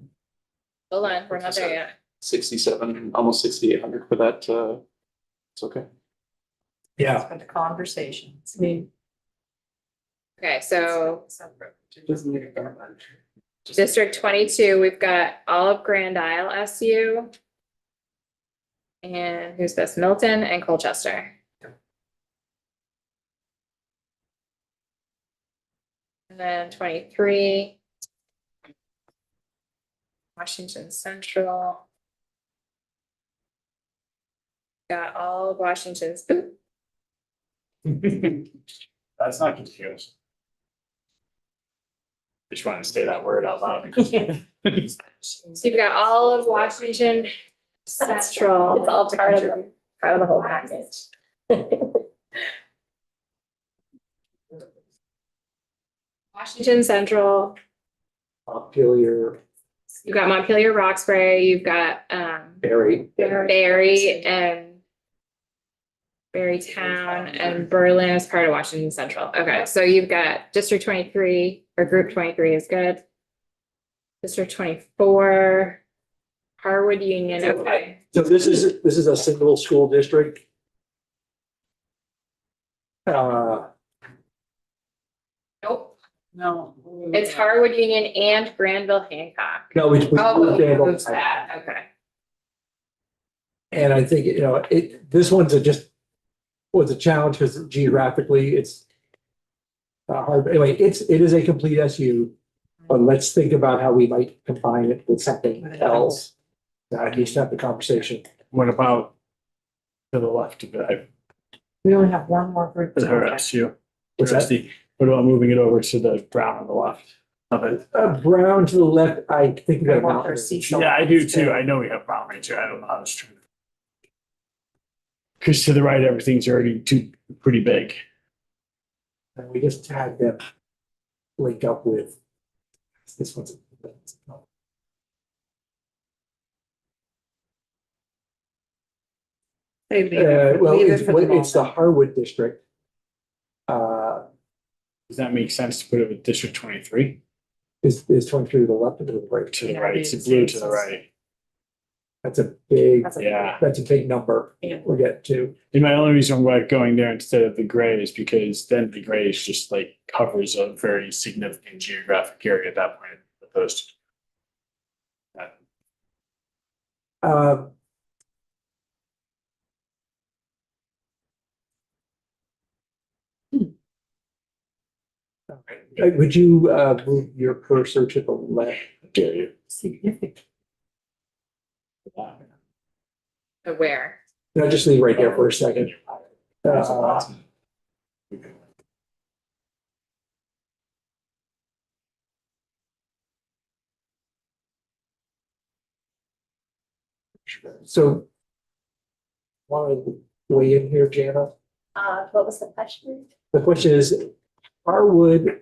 Hold on, we're not there yet. 67, almost 6,800 for that, it's okay. Yeah. For the conversations. Okay, so District 22, we've got Olive Grand Isle SU. And who's this? Milton and Colchester. And then 23. Washington Central. Got all of Washington's. Ooh, That's not confusing. Just want to say that word out loud. So you've got all of Washington Central. It's all part of the whole package. Washington Central. Montpelier, You've got Montpelier, Roxbury, you've got Barry. Barry and Berrytown and Berlin as part of Washington Central. Okay, so you've got District 23 or Group 23 is good. District 24, Harwood Union, okay. So this is a single school district. Nope, No. it's Harwood Union and Granville Hancock. No, we. Oh, we- moves that, okay. And I think, this one's was a challenge because geographically it's hard. Anyway, it is a complete SU, but let's think about how we might combine it with something else. I need to have the conversation. What about to the left of it? We only have one more group. Is her SU? What's that? What about moving it over to the brown on the left of it? Brown to the left, I think we I got want Mountain her Range. Cecil. Yeah, I do too. I know we have brown range here. I don't know how it's true. Because to the right, everything's already pretty big. And we just had them link up with this one's. Well, it's the Harwood district. Does that make sense to put it with District 23? Is 23 to the left or to the right? To the Yeah, right, it it's is. blue to the right. That's a big, Yeah. that's a big number Yeah. we'll get to. And my only reason why going there instead of the gray is because then the gray is just like covers a very significant geographic area at that point, opposed to that. Um, Would you move your cursor to the left? Dare you? Significant. Where? No, just leave right here for a second. So Want to weigh in here, Jana? What was the question? The question is, Harwood,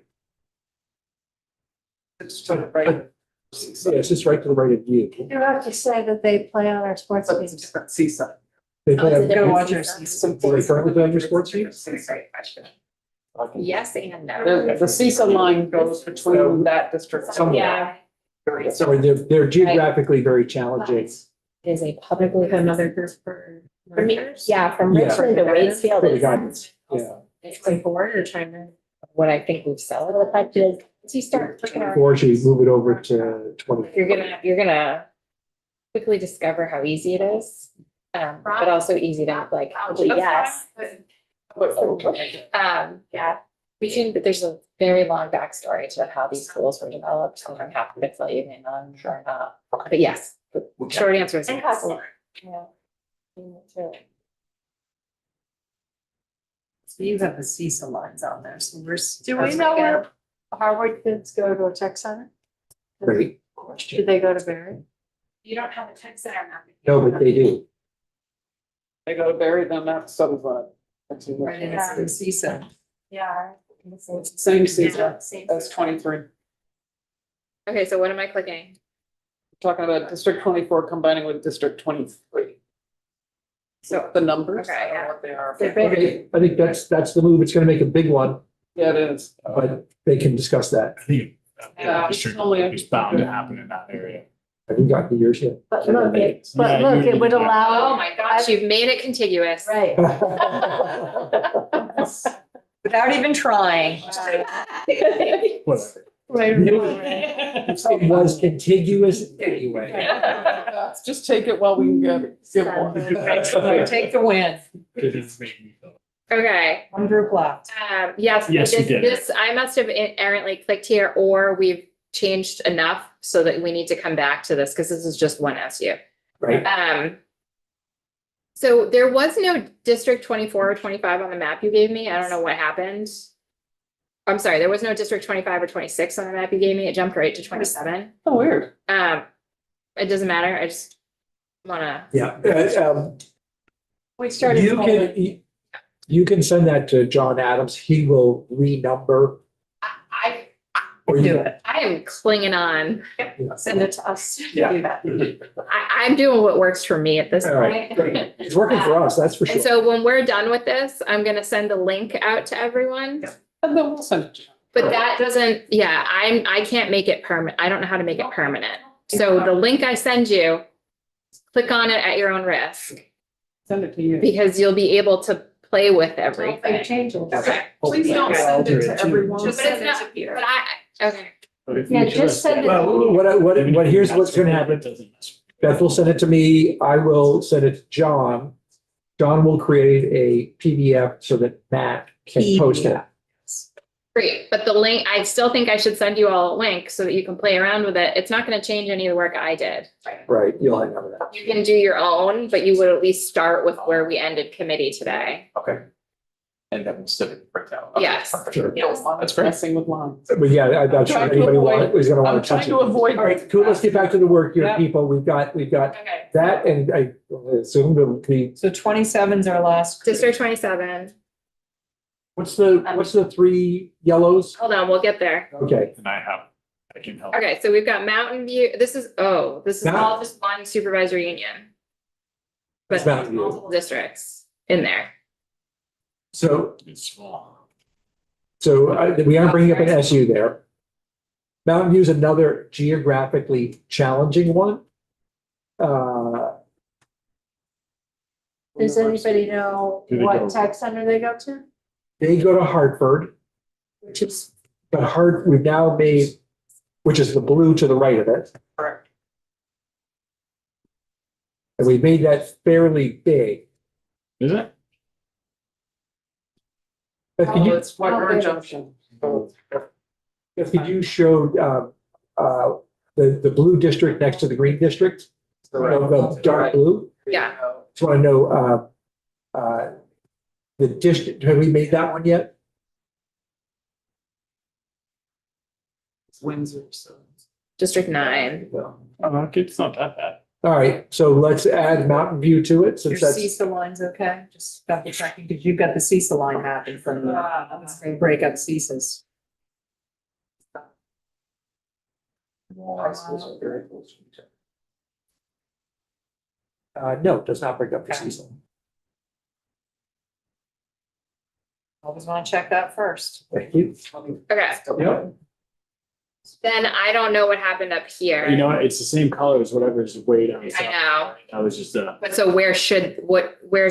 It's to the right. yeah, it's just right to the right of you. You have to say that they play on our sports But it's a teams. different seaside. They play It's a on- different watch our season. Do they currently play on your sports teams? That's a great question. Yes and no. The CISA line goes between that district. Somewhere. Yeah, So they're geographically very challenging. It is a publicly. Another group for. From yeah, from Yeah. Richmond to Waitsfield For the is. guidance, yeah. It's like board or trying to. what I think we've settled. The question is, once you start looking at. Or should we move it over to 20? You're gonna quickly discover how easy it is. But also easy to like, Yes. yeah. We can, but there's a very long backstory to how these schools were developed, so I'm happy to fill you in on or not. But yes, the short answer is And yes. hustle. Yeah. So you have the CISA lines on there, so we're. Do we know where Harvard kids go to a tech center? Great Do question. they go to Berry? You don't have a tech center map. No, but they do. They go to bury them at Sunnyside. That's in Right, and the- it's the CISA. Yeah. Same season as 23. Okay, so what am I clicking? Talking about District 24 combining with District 23. So, The numbers, I Okay, don't know yeah. what they are. They're big. Okay, I think that's the move. It's gonna make a big one, Yeah, it is. but they can discuss that. I think Yeah, district it's only- is bound to happen in that area. Have you gotten the years yet? But look, it would oh allow. my gosh, you've made it contiguous. Right. Without even trying. Whatever. It was contiguous anyway. Let's just take it while we can get it. Give one. Take the win. Okay, One group left. yes, Yes, you this, did. this, I must have errantly clicked here, or we've changed enough so that we need to come back to this, because this is just one SU. Right. So there was no District 24 or 25 on the map you gave me. I don't know what happened. I'm sorry, there was no District 25 or 26 on the map you gave me. It jumped right to 27. Oh, weird. It doesn't matter. I just wanna, Yeah, We started. you can send that to John Adams. He will renumber. I Or Do you, it. I am clinging on. Send it to us. to Yeah. do that. I'm doing what works for me at this all right, point. great. It's working for us, that's for sure. And so when we're done with this, I'm gonna send a link out to everyone. And then we'll send it to you. But that doesn't, yeah, I can't make it permanent. I don't know how to make it permanent. So the link I send you, click on it at your own risk, Send it to you. because you'll be able to play with Big everything. changes. Okay. Please don't send it to everyone. But it's not, but okay. Yeah, just send it. Well, what, here's what's gonna happen. Beth will send it to me. I will send it to John. John will create a PDF so that Matt can post it. Great, but the link, I still think I should send you all a link so that you can play around with it. It's not gonna change any of the work I did. Right, you'll hang on to that. You can do your own, but you would at least start with where we ended committee today. Okay. And then we'll still break down. Yes. Sure. That's messing with lines. But yeah, I'm not sure anybody is gonna I'm want to touch trying it. to avoid. All right, cool, let's get back to the work here, Yeah. people. We've got Okay. that, and I assume the, So 27's our last. group. District 27. what's the three yellows? Hold on, we'll get there. Okay, And I can help. Okay, so we've got Mountain View. This is all Mountain- just one supervisory union. It's But Mountain View. multiple districts in there. so It's small. we are bringing up an SU there. Mountain View is another geographically challenging one. Does anybody know Who they go what to? tech center they go to? They go to Hartford, Which is, but we've now made, which is the blue to the right of it. Correct. And we made that fairly big. Is it? Beth, could you, It's Whitewater Junction. Beth, could you show, the blue district next to the green district? The dark blue? Yeah. Just want to know, the district, have we made that one yet? It's Windsor, so. District 9. No. Oh, okay, it's not that bad. All right, so let's add Mountain View to it Your since that's, CISA line's okay? Just double checking, because you've got the CISA line map in front of you. It's gonna break up CISAs. High schools are very close to each other. no, it does not break up the Okay. season. Always want to check that first. Thank you. Okay, Yep. then I don't know what happened up here. You know, what? It's the same color as whatever's way down south. I know, That was just but so where should?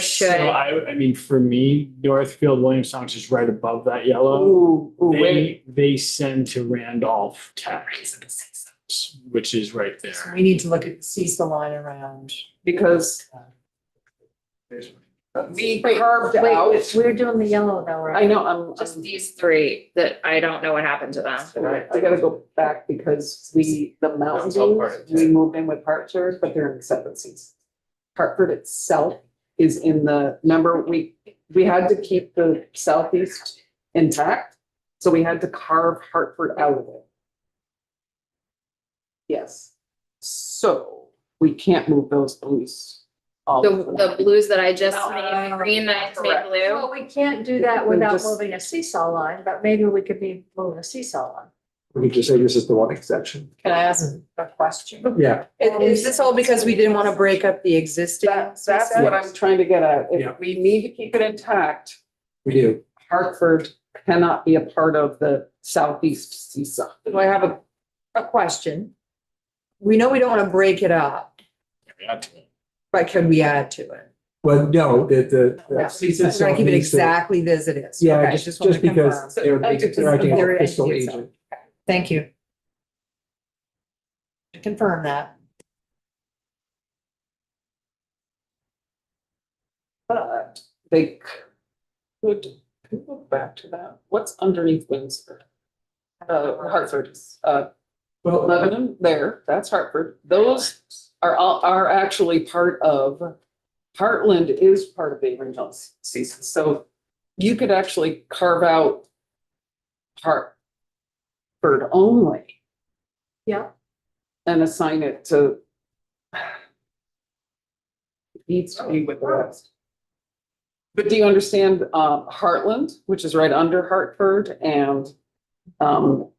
So I mean, for me, Northfield Williamstown is right above that yellow. Ooh, wait. They send to Randolph Tech, which is right So there. we need to look at the CISA line around. Because we carved out, We're doing the yellow though, right? I know, Just these three that I don't know what happened to them. I gotta go back because the mountain That's all part views, of it. we moved in with Hartford, but they're in separate seats. Hartford itself is in the, remember, we had to keep the southeast intact, so we had to carve Hartford out of it. Yes, so we can't move those blues. all The blues that I just made, green that I just made Correct. blue. Well, we can't do that We without just- moving a seesaw line, but maybe we could be moving a seesaw line. We could just say this is the one exception. Can I ask a question? Yeah, Is this all because we didn't want to break up the existing? That's CISA? what I'm trying to get at. Yeah. If we need to keep it intact, we do. Hartford cannot be a part of the southeast CISA. So I have a question. We know we don't want to break it up, but could we add to it? Well, no, the We're CISA gonna zone keep it needs to- exactly as it is. Yeah, Okay, just wanted to because confirm. they're acting as a fiscal They're entities. agent. Thank you. To confirm that. But they could go back to that. What's underneath Windsor? Hartford, Well, Lebanon, there, that's Hartford. Those are actually part of, Heartland is part of the original CISA. So you could actually carve out Hartford only. Yeah. And assign it to. It needs to be with the rest. But do you understand, Heartland, which is right under Hartford, and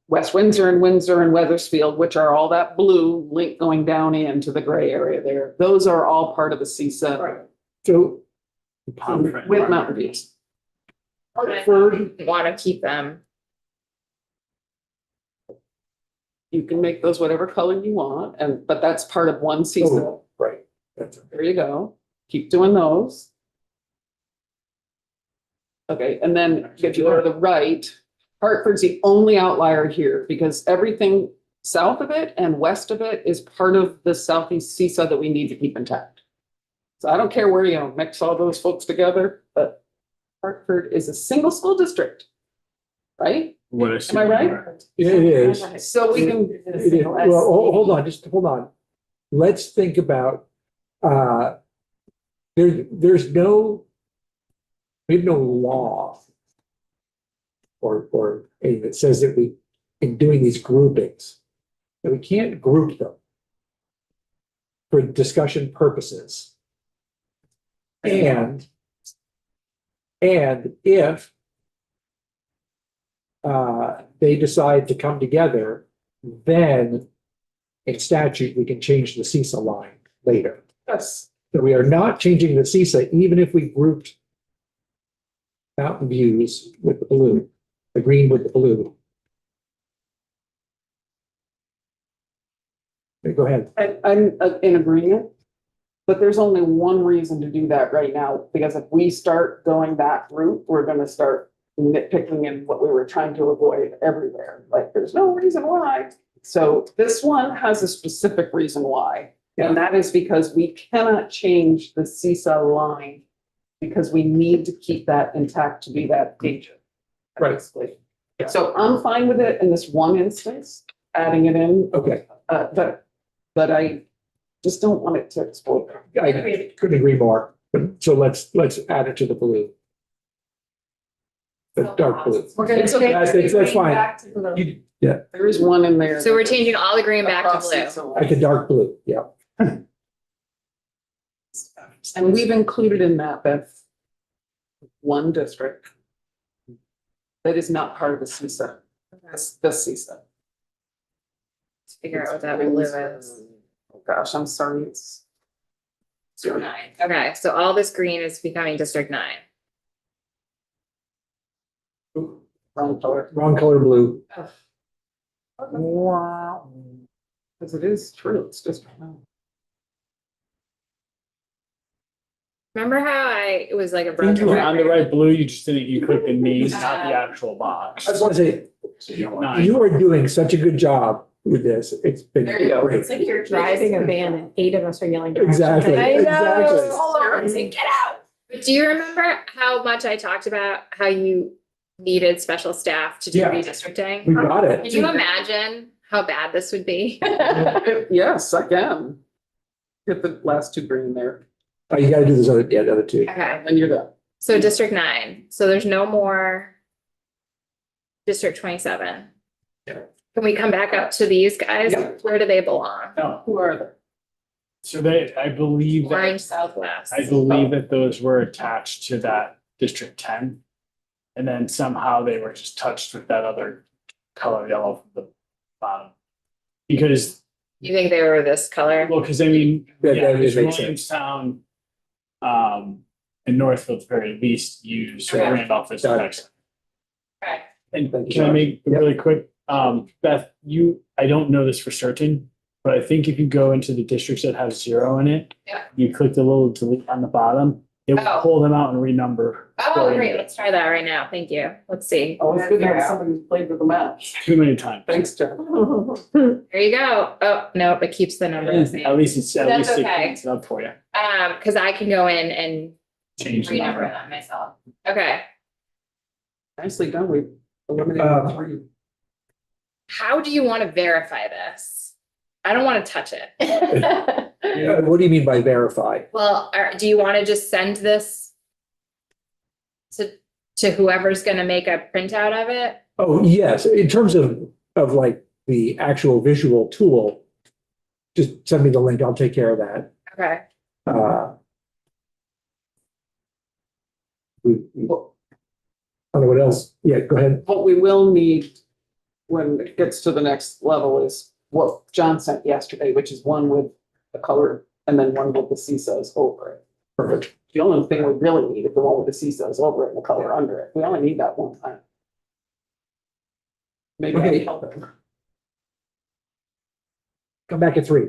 West Windsor and Weathersfield, which are all that blue link going down into the gray area there. Those are all part of the CISA so, with Mountain Views. Hartford want to keep them. You can make those whatever color you want, but that's part of one CISA. oh, right. That's There you go. Keep doing those. Okay, and then if you go to the right, Hartford's the only outlier here because everything south of it and west of it is part of the southeast CISA that we need to keep intact. So I don't care where you mix all those folks together, but Hartford is a single school district, right? Am I right? It is. So we can, It is. Well, hold on, just hold on. Let's think about, there's no, we have no law or anything that says that we, in doing these groupings, that we can't group them for discussion purposes. And if they decide to come together, then in statute, we can change the CISA line later. yes, So we are not changing the CISA, even if we grouped Mountain Views with the blue, the green with the blue. Okay, go ahead. I'm in agreement. But there's only one reason to do that right now, because if we start going that route, we're gonna start nitpicking in what we were trying to avoid everywhere. Like, there's no reason why. So this one has a specific reason why. And that is because we cannot change the CISA line because we need to keep that intact to be that agent. Right. basically. So I'm fine with it in this one instance, adding it in, Okay, but I just don't want it to explode. I couldn't agree more. So let's add it to the blue. The dark blue. We're gonna It's okay. change That's the green fine. back to blue. There is one in there. So we're changing all the green back to Across blue. CISA line. Like a dark blue, yeah. And we've included in that, Beth, one district that is not part of the CISA, the CISA. Let's figure out what that blue is. Oh, gosh, I'm sorry, it's. 9. Okay, so all this green is becoming District 9. Wrong color. Wrong color blue. Wow. Because it is true, it's just. Remember how it was like a I think you were on the broken- right blue, you just didn't, you clicked the name, not the actual box. I just want to say, So you don't mind. you are doing such a good job with this. It's been There you go. great. It's like you're driving a van and 8 of us are yelling. directions. Exactly. I know. Exactly. Hold on, say, get out. But do you remember how much I talked about how you needed special staff to do Yeah. redistricting? We got Can it. you imagine how bad this would be? Yes, I can. Get the last two green there, Oh, you gotta do this other, yeah, the other two. Okay, and you're done. so District 9, so there's no more District 27. Yeah. Can we come back up to these guys? Yeah. Where do they belong? No, Who are they? so I believe Orange that, Southwest. I believe that those were attached to that District 10. And then somehow they were just touched with that other color yellow from the bottom. Because, You think they were this color? well, because I mean, That- yeah, that because makes sense. Williamstown, and Northfield very least use Okay. Randolph as Got it. next. Okay. And Thank you, can I Josh. make Yep. really quick, Beth, I don't know this for certain, but I think if you go into the districts that have 0 in it. Yeah. You click the little delete on the bottom, it will Oh. pull them out and renumber. Oh, accordingly. great, let's try that right now, thank you. Let's see. Oh, it's good to have somebody who's played with the maps. Too many times. Thanks, Jeff. There you go. Oh, no, it keeps the number the same. At least it's, at That's least it okay. cleans it up for you. Because I can go in and Change the renumber number. that myself. Okay, Nicely done, we eliminated three. how do you want to verify this? I don't want to touch it. What do you mean by verify? Well, do you want to just send this to whoever's gonna make a printout of it? Oh, yes, in terms of like the actual visual tool, just send me the link, I'll take care of that. Okay, I don't know what else, yeah, go ahead. What we will need when it gets to the next level is what John sent yesterday, which is one with the color and then one with the CISOs over it. Perfect. The only thing we really need is the one with the CISOs over it and the color under it. We only need that one time. Maybe Okay. that'll help it. Come back at 3.